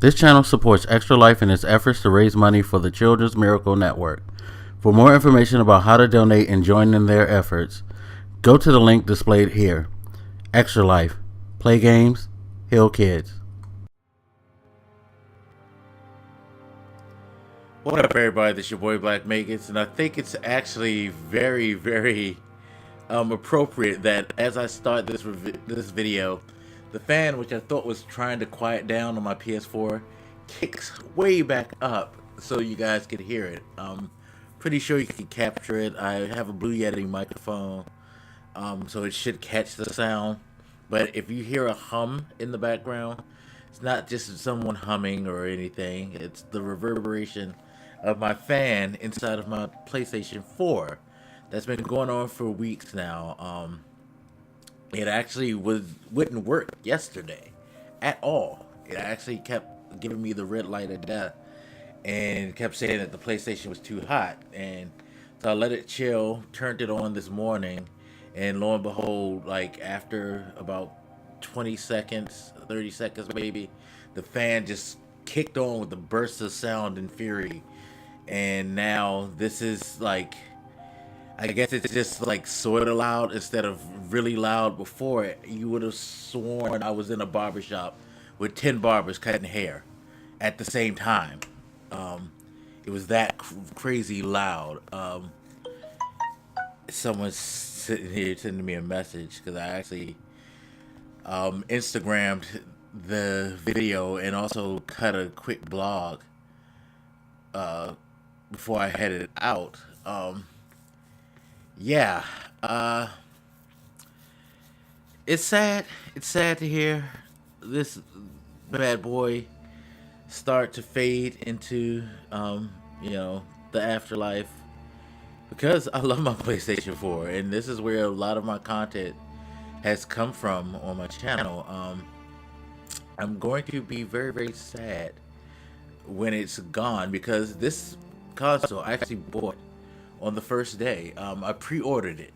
This channel supports Extra Life in its efforts to raise money for the Children's Miracle Network. For more information about how to donate and join in their efforts, go to the link displayed here. Extra Life. Play games, heal kids. What up, everybody? This is your boy Black Megas, and I think it's actually very appropriate that as I start this video, the fan, which I thought was trying to quiet down on my PS4, kicks way back up so you guys can hear it. Pretty sure you can capture it. I have a Blue Yeti microphone, so it should catch the sound. But if you hear a hum in the background, it's not just someone humming or anything. It's the reverberation of my fan inside of my PlayStation 4 that's been going on for weeks now. It actually wouldn't work yesterday at all. It actually kept giving me the red light of death and kept saying that the PlayStation was too hot. And so I let it chill, turned it on this morning, and lo and behold, like after about 20 seconds, 30 seconds maybe, the fan just kicked on with a burst of sound and fury. And now this is like, I guess it's just like sort of loud instead of really loud. Before it, you would have sworn I was in a barbershop with 10 barbers cutting hair at the same time. It was that crazy loud. Someone's sitting here sending me a message because I actually Instagrammed the video and also cut a quick blog before I headed out. Yeah, it's sad. It's sad to hear this bad boy start to fade into, the afterlife. Because I love my PlayStation 4, and this is where a lot of my content has come from on my channel. I'm going to be very sad when it's gone, because this console I actually bought on the first day. I pre-ordered it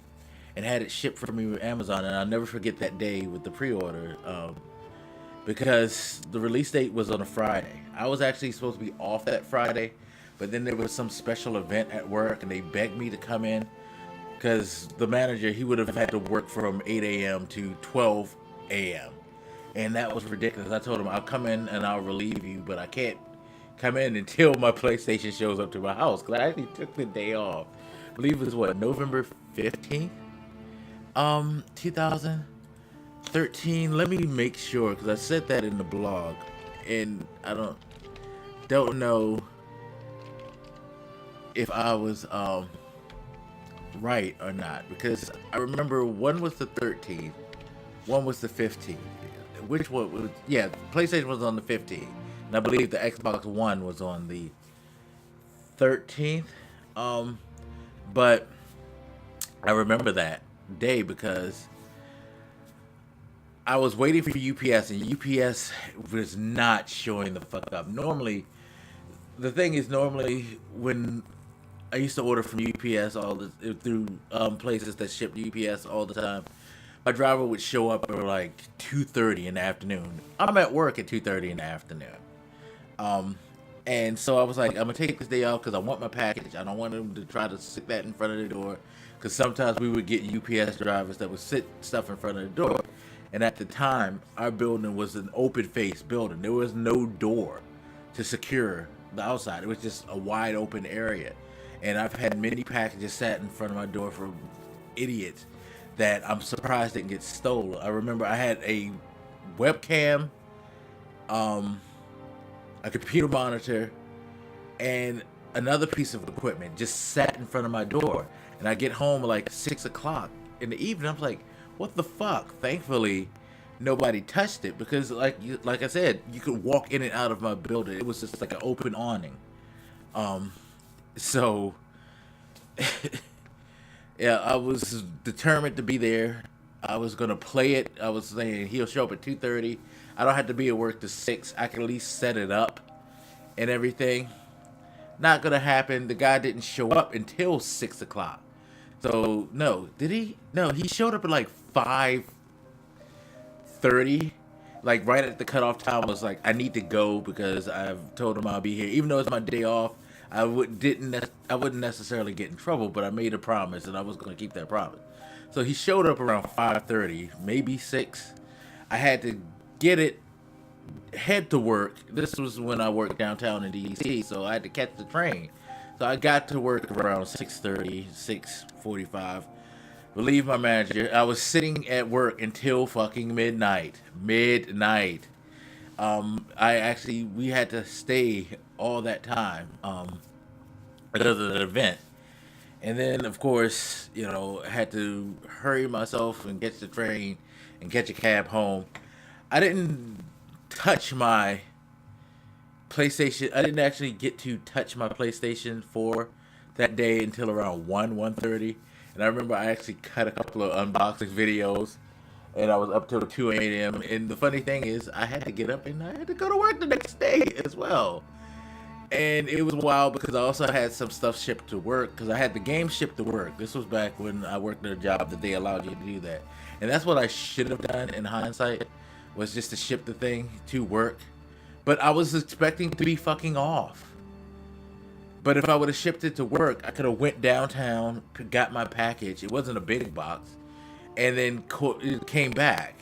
and had it shipped for me with Amazon, and I'll never forget that day with the pre-order, because the release date was on a Friday. I was actually supposed to be off that Friday, but then there was some special event at work and they begged me to come in because the manager, he would have had to work from 8 a.m. to 12 a.m. and that was ridiculous. I told him I'll come in and I'll relieve you, but I can't come in until my PlayStation shows up to my house, because I actually took the day off. I believe it was what, November 15th, 2013. Let me make sure, because I said that in the blog and I don't know if I was right or not, because I remember one was the 13th, one was the 15th. Which one was? Yeah, PlayStation was on the 15th. And I believe the Xbox One was on the 13th. But I remember that day because I was waiting for UPS, and UPS was not showing the fuck up. Normally, the thing is, when I used to order from UPS through places that shipped UPS all the time, my driver would show up at like 2:30 in the afternoon. I'm at work at 2:30 in the afternoon. And so I was like, I'm gonna take this day off because I want my package. I don't want them to try to sit that in front of the door, because sometimes we would get UPS drivers that would sit stuff in front of the door. And at the time, our building was an open face building. There was no door to secure the outside. It was just a wide open area. And I've had many packages sat in front of my door from idiots that I'm surprised didn't get stolen. I remember I had a webcam, a computer monitor, and another piece of equipment just sat in front of my door. And I get home at like 6 o'clock in the evening. I'm like, what the fuck? Thankfully, nobody touched it, because like I said, you could walk in and out of my building. It was just like an open awning. So yeah, I was determined to be there. I was gonna play it. I was saying he'll show up at 2:30. I don't have to be at work to 6. I can at least set it up and everything. Not gonna happen. The guy didn't show up until 6 o'clock. So no, did he? No, he showed up at like 5:30, like right at the cutoff time, I was like, I need to go because I've told him I'll be here, even though it's my day off. I wouldn't necessarily get in trouble, but I made a promise and I was going to keep that promise. So he showed up around 5:30, maybe 6. I had to get it, head to work. This was when I worked downtown in DC, so I had to catch the train. So I got to work around 6:30, 6:45. Believe my manager, I was sitting at work until fucking midnight. Midnight. We had to stay all that time because of the event. And then, of course, had to hurry myself and catch the train and catch a cab home. I didn't touch my PlayStation. I didn't actually get to touch my PlayStation 4 that day until around 1:30. And I remember I actually cut a couple of unboxing videos, and I was up till 2 a.m. And the funny thing is, I had to get up and I had to go to work the next day as well. And it was wild because I also had some stuff shipped to work because I had the game shipped to work. This was back when I worked at a job that they allowed you to do that. And that's what I should have done in hindsight, was just to ship the thing to work. But I was expecting to be fucking off. But if I would have shipped it to work, I could have went downtown, got my package. It wasn't a big box. And then came back.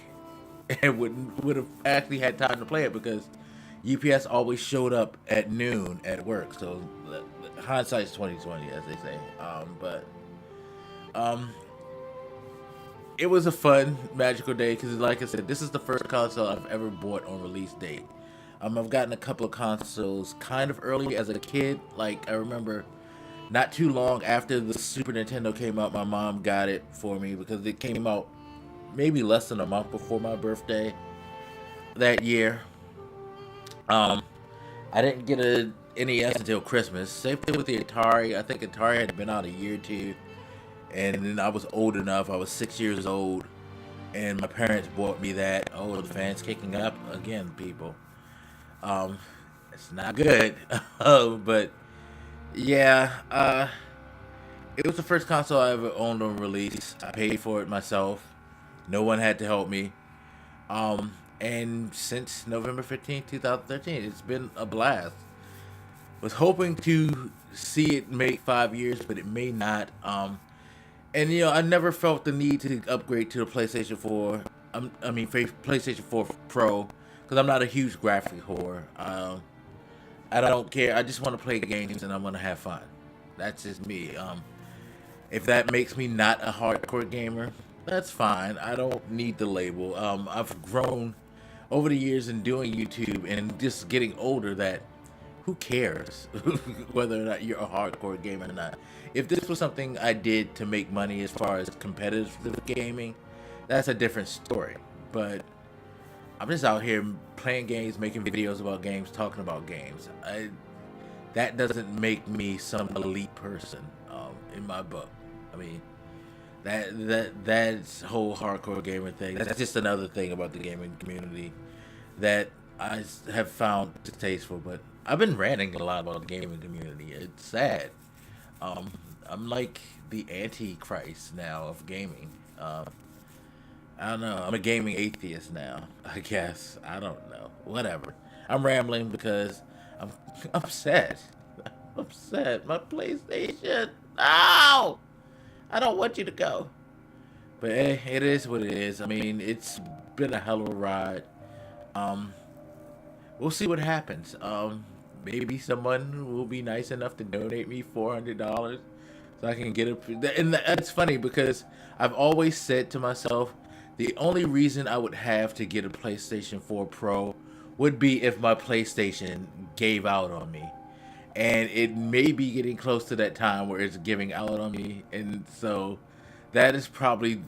And would have actually had time to play it because UPS always showed up at noon at work. So hindsight's 20/20, as they say. It was a fun, magical day because, like I said, this is the first console I've ever bought on release date. I've gotten a couple of consoles kind of early as a kid. Like, I remember not too long after the Super Nintendo came out, my mom got it for me because it came out maybe less than a month before my birthday that year. I didn't get a NES until Christmas. Same thing with the Atari. I think Atari had been out a year or two. And then I was old enough. I was 6 years old. And my parents bought me that. Oh, the fan's kicking up again, people. It's not good. But yeah, it was the first console I ever owned on release. I paid for it myself. No one had to help me. And since November 15th, 2013, it's been a blast. Was hoping to see it make 5 years, but it may not. And I never felt the need to upgrade to the PlayStation 4. PlayStation 4 Pro, because I'm not a huge graphic whore. I don't care. I just want to play games and I want to have fun. That's just me. If that makes me not a hardcore gamer, that's fine. I don't need the label. I've grown over the years in doing YouTube and just getting older that who cares whether or not you're a hardcore gamer or not. If this was something I did to make money as far as competitive gaming, that's a different story. But I'm just out here playing games, making videos about games, talking about games. That doesn't make me some elite person in my book. I mean, that's whole hardcore gamer thing. That's just another thing about the gaming community that I have found distasteful. But I've been ranting a lot about the gaming community. It's sad. I'm like the antichrist now of gaming. I don't know. I'm a gaming atheist now, I guess. I don't know. Whatever. I'm rambling because I'm upset. I'm upset. My PlayStation. No! I don't want you to go. But it is what it is. I mean, it's been a hell of a ride. We'll see what happens. Maybe someone will be nice enough to donate me $400 so I can get it. And that's funny because I've always said to myself, the only reason I would have to get a PlayStation 4 Pro would be if my PlayStation gave out on me. And it may be getting close to that time where it's giving out on me. And so that is probably,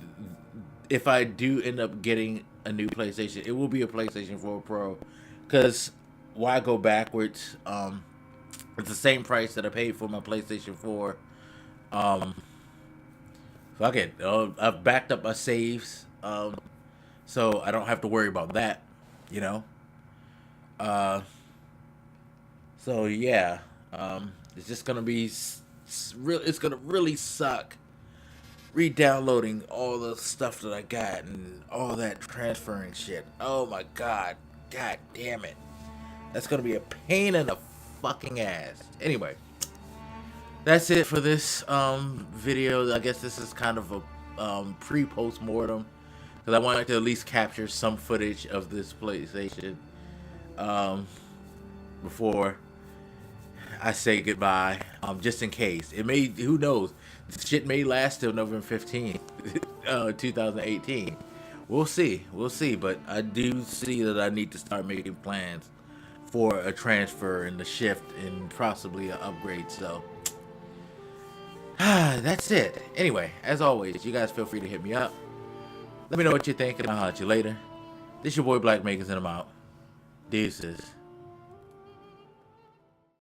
if I do end up getting a new PlayStation, it will be a PlayStation 4 Pro. Because why go backwards? It's the same price that I paid for my PlayStation 4. Fuck it. I've backed up my saves. So I don't have to worry about that, So yeah, it's just gonna be it's gonna really suck re-downloading all the stuff that I got and all that transferring shit. Oh my god. God damn it. That's gonna be a pain in the fucking ass. Anyway, that's it for this video. I guess this is kind of a pre-post-mortem, because I wanted to at least capture some footage of this PlayStation before I say goodbye, just in case. It may, who knows, this shit may last till November 15th, 2018. We'll see, but I do see that I need to start making plans for a transfer and the shift and possibly an upgrade. So that's it. Anyway, as always, you guys feel free to hit me up. Let me know what you think, and I'll holler at you later. This your boy Black Makers, and I'm out. Deuces.